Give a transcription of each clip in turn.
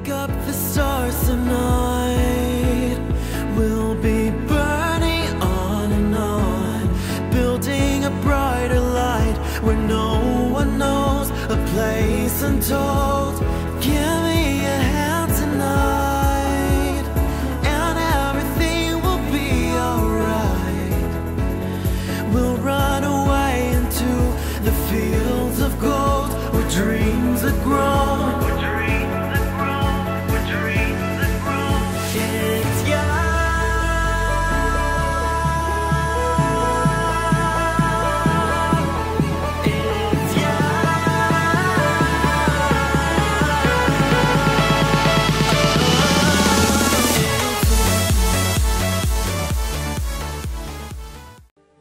Pick up the stars tonight. We'll be burning on and on, building a brighter light where no one knows, a place untold. Give me a hand tonight, and everything will be alright. We'll run away into the fields of gold where dreams are grown.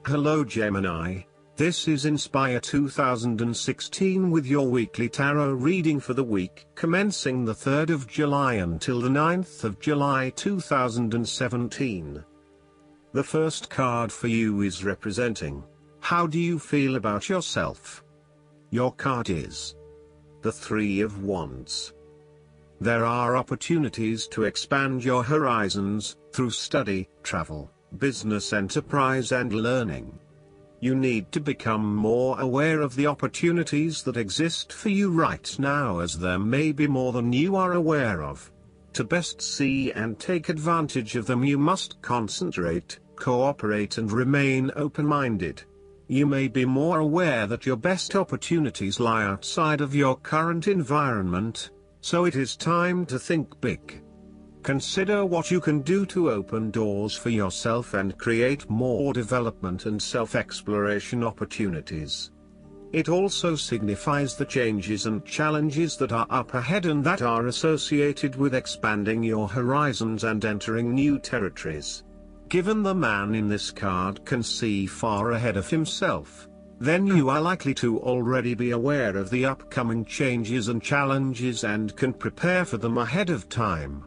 Hello Gemini, this is Inspire 2016 with your weekly tarot reading for the week commencing the 3rd of July until the 9th of July 2017. The first card for you is representing, how do you feel about yourself? Your card is the 3 of Wands. There are opportunities to expand your horizons through study, travel, business enterprise and learning. You need to become more aware of the opportunities that exist for you right now, as there may be more than you are aware of. To best see and take advantage of them, you must concentrate, cooperate and remain open-minded. You may be more aware that your best opportunities lie outside of your current environment, so it is time to think big. Consider what you can do to open doors for yourself and create more development and self-exploration opportunities. It also signifies the changes and challenges that are up ahead and that are associated with expanding your horizons and entering new territories. Given the man in this card can see far ahead of himself, then you are likely to already be aware of the upcoming changes and challenges and can prepare for them ahead of time.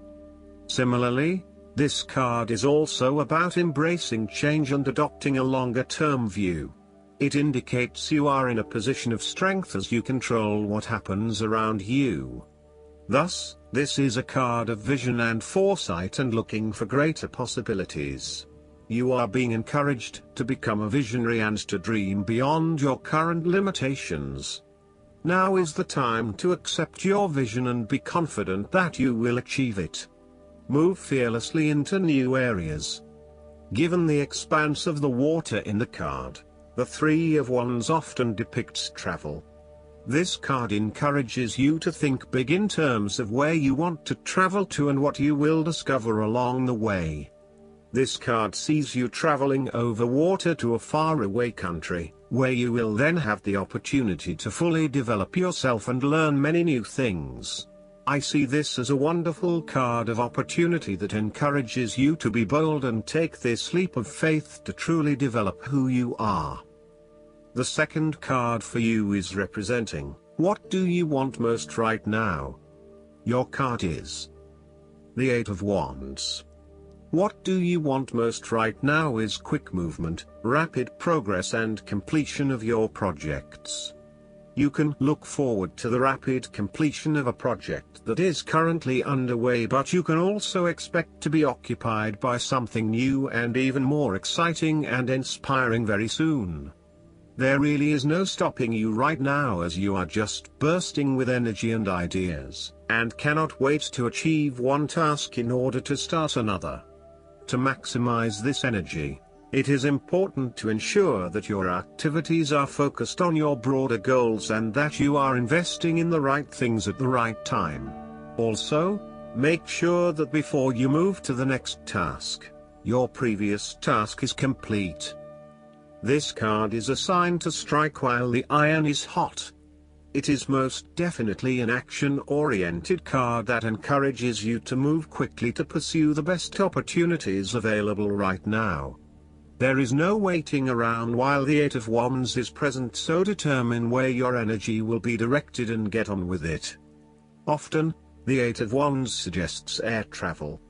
Similarly, this card is also about embracing change and adopting a longer-term view. It indicates you are in a position of strength as you control what happens around you. Thus, this is a card of vision and foresight and looking for greater possibilities. You are being encouraged to become a visionary and to dream beyond your current limitations. Now is the time to accept your vision and be confident that you will achieve it. Move fearlessly into new areas. Given the expanse of the water in the card, the 3 of Wands often depicts travel. This card encourages you to think big in terms of where you want to travel to and what you will discover along the way. This card sees you traveling over water to a faraway country, where you will then have the opportunity to fully develop yourself and learn many new things. I see this as a wonderful card of opportunity that encourages you to be bold and take this leap of faith to truly develop who you are. The second card for you is representing, what do you want most right now? Your card is the 8 of Wands. What do you want most right now is quick movement, rapid progress and completion of your projects. You can look forward to the rapid completion of a project that is currently underway, but you can also expect to be occupied by something new and even more exciting and inspiring very soon. There really is no stopping you right now, as you are just bursting with energy and ideas, and cannot wait to achieve one task in order to start another. To maximize this energy, it is important to ensure that your activities are focused on your broader goals and that you are investing in the right things at the right time. Also, make sure that before you move to the next task, your previous task is complete. This card is a sign to strike while the iron is hot. It is most definitely an action-oriented card that encourages you to move quickly to pursue the best opportunities available right now. There is no waiting around while the 8 of Wands is present, so determine where your energy will be directed and get on with it. Often, the 8 of Wands suggests air travel.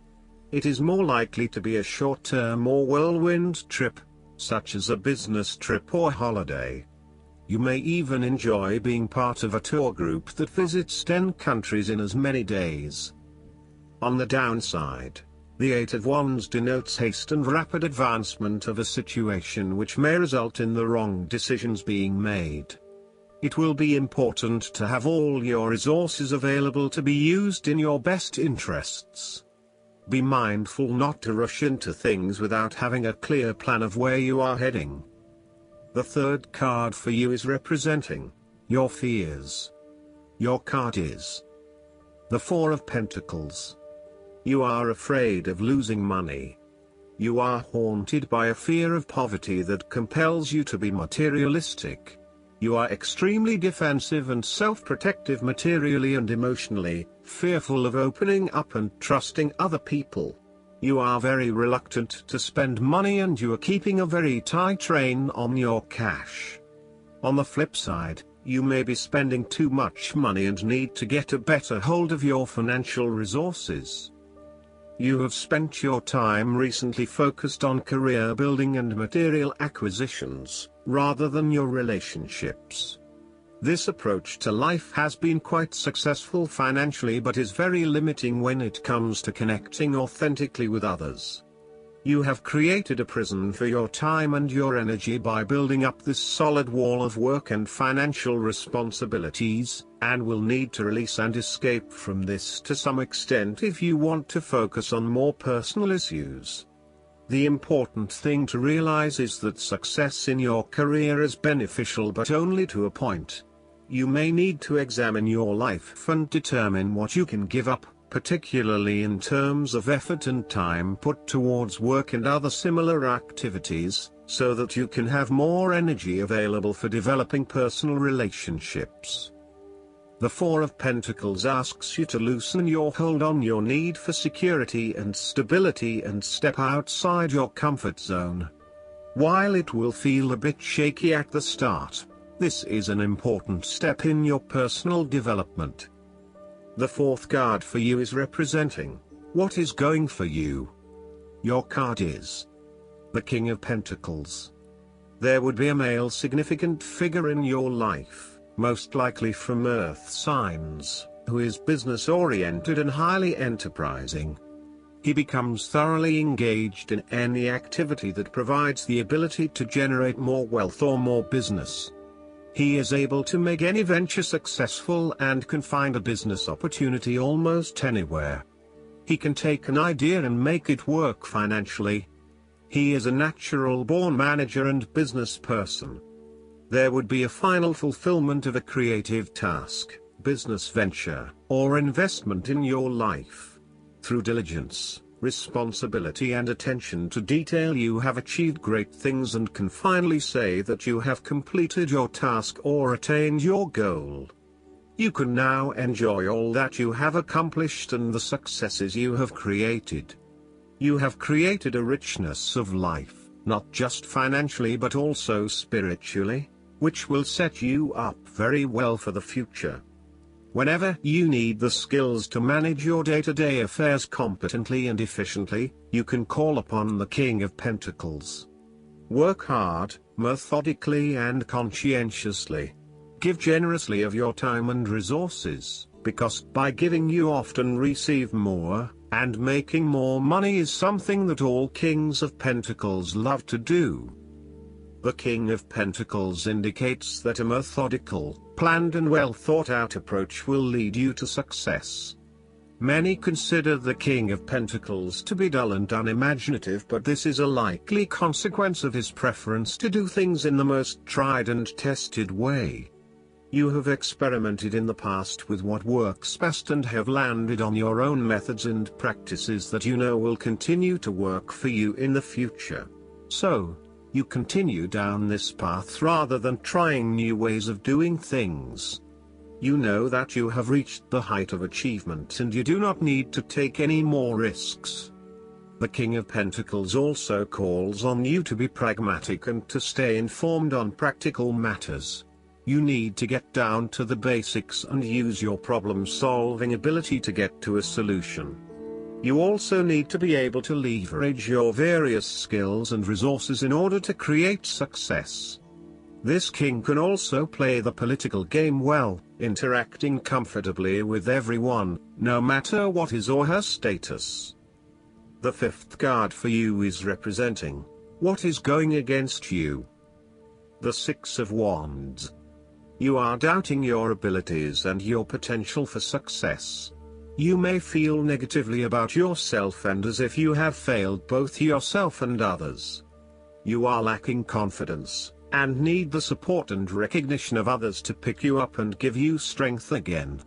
It is more likely to be a short-term or whirlwind trip, such as a business trip or holiday. You may even enjoy being part of a tour group that visits 10 countries in as many days. On the downside, the Eight of Wands denotes haste and rapid advancement of a situation which may result in the wrong decisions being made. It will be important to have all your resources available to be used in your best interests. Be mindful not to rush into things without having a clear plan of where you are heading. The third card for you is representing your fears. Your card is the Four of Pentacles. You are afraid of losing money. You are haunted by a fear of poverty that compels you to be materialistic. You are extremely defensive and self-protective materially and emotionally, fearful of opening up and trusting other people. You are very reluctant to spend money and you are keeping a very tight rein on your cash. On the flip side, you may be spending too much money and need to get a better hold of your financial resources. You have spent your time recently focused on career building and material acquisitions, rather than your relationships. This approach to life has been quite successful financially but is very limiting when it comes to connecting authentically with others. You have created a prison for your time and your energy by building up this solid wall of work and financial responsibilities, and will need to release and escape from this to some extent if you want to focus on more personal issues. The important thing to realize is that success in your career is beneficial but only to a point. You may need to examine your life and determine what you can give up, particularly in terms of effort and time put towards work and other similar activities, so that you can have more energy available for developing personal relationships. The Four of Pentacles asks you to loosen your hold on your need for security and stability and step outside your comfort zone. While it will feel a bit shaky at the start, this is an important step in your personal development. The fourth card for you is representing what is going for you. Your card is the King of Pentacles. There would be a male significant figure in your life, most likely from Earth signs, who is business-oriented and highly enterprising. He becomes thoroughly engaged in any activity that provides the ability to generate more wealth or more business. He is able to make any venture successful and can find a business opportunity almost anywhere. He can take an idea and make it work financially. He is a natural-born manager and business person. There would be a final fulfillment of a creative task, business venture, or investment in your life. Through diligence, responsibility and attention to detail you have achieved great things and can finally say that you have completed your task or attained your goal. You can now enjoy all that you have accomplished and the successes you have created. You have created a richness of life, not just financially but also spiritually, which will set you up very well for the future. Whenever you need the skills to manage your day-to-day affairs competently and efficiently, you can call upon the King of Pentacles. Work hard, methodically and conscientiously. Give generously of your time and resources, because by giving you often receive more, and making more money is something that all Kings of Pentacles love to do. The King of Pentacles indicates that a methodical, planned and well thought out approach will lead you to success. Many consider the King of Pentacles to be dull and unimaginative, but this is a likely consequence of his preference to do things in the most tried and tested way. You have experimented in the past with what works best and have landed on your own methods and practices that you know will continue to work for you in the future. So, you continue down this path rather than trying new ways of doing things. You know that you have reached the height of achievement and you do not need to take any more risks. The King of Pentacles also calls on you to be pragmatic and to stay informed on practical matters. You need to get down to the basics and use your problem-solving ability to get to a solution. You also need to be able to leverage your various skills and resources in order to create success. This king can also play the political game well, interacting comfortably with everyone, no matter what his or her status. The fifth card for you is representing what is going against you. The Six of Wands. You are doubting your abilities and your potential for success. You may feel negatively about yourself and as if you have failed both yourself and others. You are lacking confidence, and need the support and recognition of others to pick you up and give you strength again.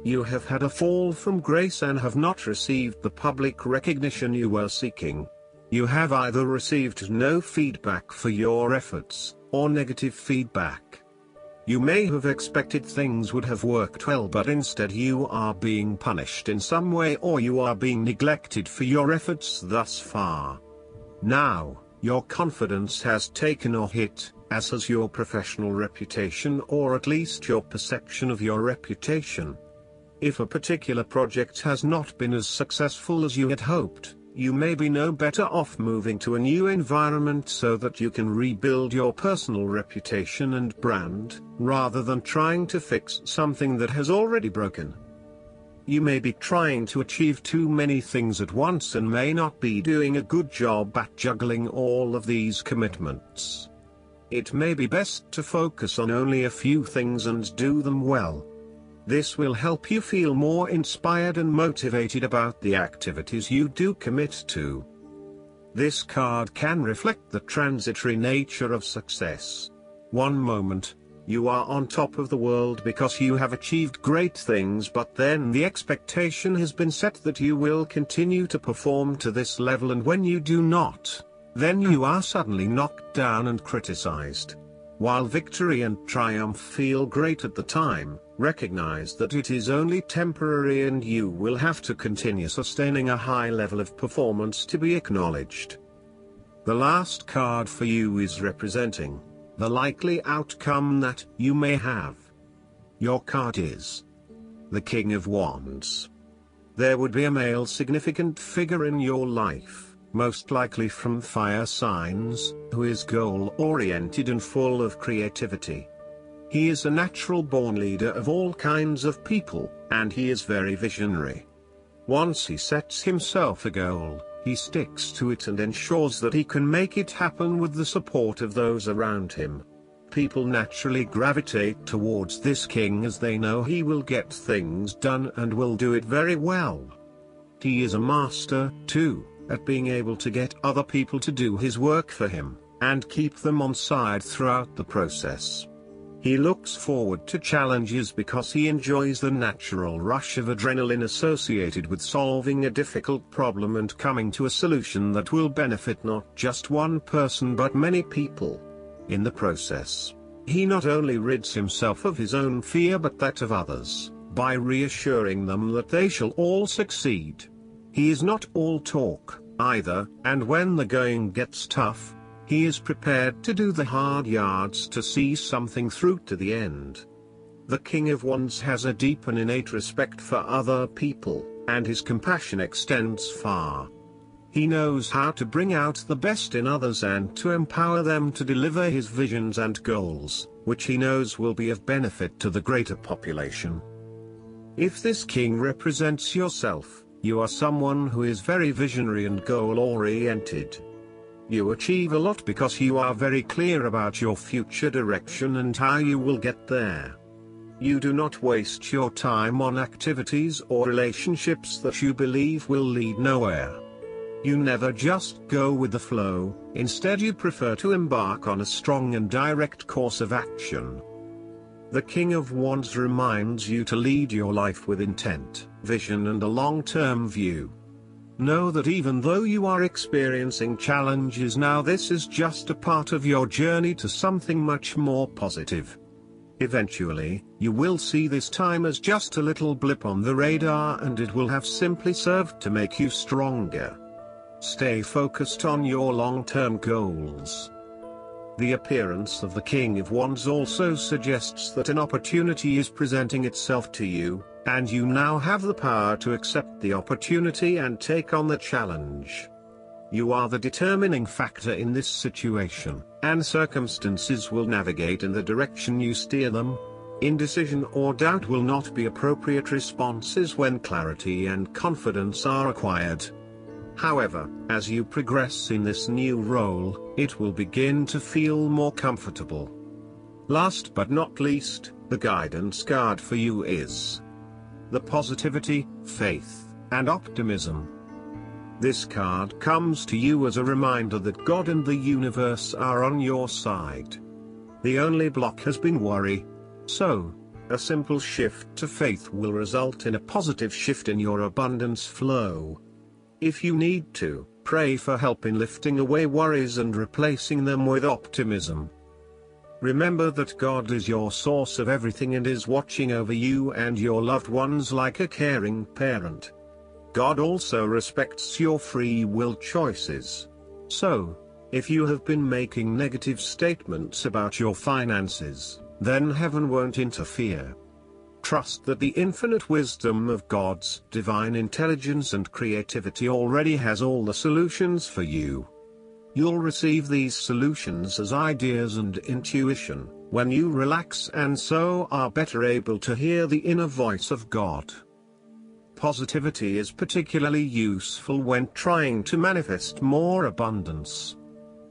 You have had a fall from grace and have not received the public recognition you were seeking. You have either received no feedback for your efforts, or negative feedback. You may have expected things would have worked well, but instead you are being punished in some way, or you are being neglected for your efforts thus far. Now, your confidence has taken a hit, as has your professional reputation, or at least your perception of your reputation. If a particular project has not been as successful as you had hoped, you may be no better off moving to a new environment so that you can rebuild your personal reputation and brand, rather than trying to fix something that has already broken. You may be trying to achieve too many things at once and may not be doing a good job at juggling all of these commitments. It may be best to focus on only a few things and do them well. This will help you feel more inspired and motivated about the activities you do commit to. This card can reflect the transitory nature of success. One moment, you are on top of the world because you have achieved great things, but then the expectation has been set that you will continue to perform to this level, and when you do not, then you are suddenly knocked down and criticized. While victory and triumph feel great at the time, recognize that it is only temporary and you will have to continue sustaining a high level of performance to be acknowledged. The last card for you is representing the likely outcome that you may have. Your card is the King of Wands. There would be a male significant figure in your life, most likely from fire signs, who is goal-oriented and full of creativity. He is a natural-born leader of all kinds of people, and he is very visionary. Once he sets himself a goal, he sticks to it and ensures that he can make it happen with the support of those around him. People naturally gravitate towards this king as they know he will get things done and will do it very well. He is a master, too, at being able to get other people to do his work for him, and keep them on side throughout the process. He looks forward to challenges because he enjoys the natural rush of adrenaline associated with solving a difficult problem and coming to a solution that will benefit not just one person but many people. In the process, he not only rids himself of his own fear but that of others, by reassuring them that they shall all succeed. He is not all talk, either, and when the going gets tough, he is prepared to do the hard yards to see something through to the end. The King of Wands has a deep and innate respect for other people, and his compassion extends far. He knows how to bring out the best in others and to empower them to deliver his visions and goals, which he knows will be of benefit to the greater population. If this king represents yourself, you are someone who is very visionary and goal-oriented. You achieve a lot because you are very clear about your future direction and how you will get there. You do not waste your time on activities or relationships that you believe will lead nowhere. You never just go with the flow, instead you prefer to embark on a strong and direct course of action. The King of Wands reminds you to lead your life with intent, vision and a long-term view. Know that even though you are experiencing challenges now, this is just a part of your journey to something much more positive. Eventually, you will see this time as just a little blip on the radar and it will have simply served to make you stronger. Stay focused on your long-term goals. The appearance of the King of Wands also suggests that an opportunity is presenting itself to you, and you now have the power to accept the opportunity and take on the challenge. You are the determining factor in this situation, and circumstances will navigate in the direction you steer them. Indecision or doubt will not be appropriate responses when clarity and confidence are acquired. However, as you progress in this new role, it will begin to feel more comfortable. Last but not least, the guidance card for you is the positivity, faith, and optimism. This card comes to you as a reminder that God and the universe are on your side. The only block has been worry. So, a simple shift to faith will result in a positive shift in your abundance flow. If you need to, pray for help in lifting away worries and replacing them with optimism. Remember that God is your source of everything and is watching over you and your loved ones like a caring parent. God also respects your free will choices. So, if you have been making negative statements about your finances, then heaven won't interfere. Trust that the infinite wisdom of God's divine intelligence and creativity already has all the solutions for you. You'll receive these solutions as ideas and intuition, when you relax and so are better able to hear the inner voice of God. Positivity is particularly useful when trying to manifest more abundance.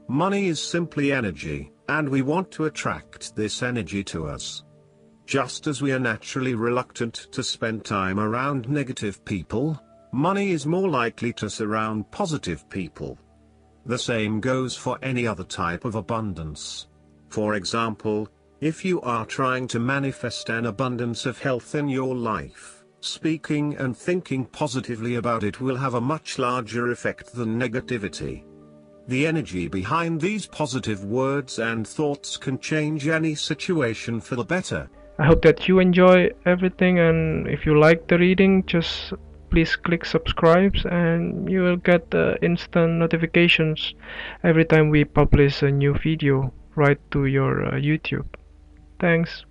Money is simply energy, and we want to attract this energy to us. Just as we are naturally reluctant to spend time around negative people, money is more likely to surround positive people. The same goes for any other type of abundance. For example, if you are trying to manifest an abundance of health in your life, speaking and thinking positively about it will have a much larger effect than negativity. The energy behind these positive words and thoughts can change any situation for the better. I hope that you enjoy everything, and if you like the reading, just please click subscribe and you will get instant notifications every time we publish a new video right to your YouTube. Thanks.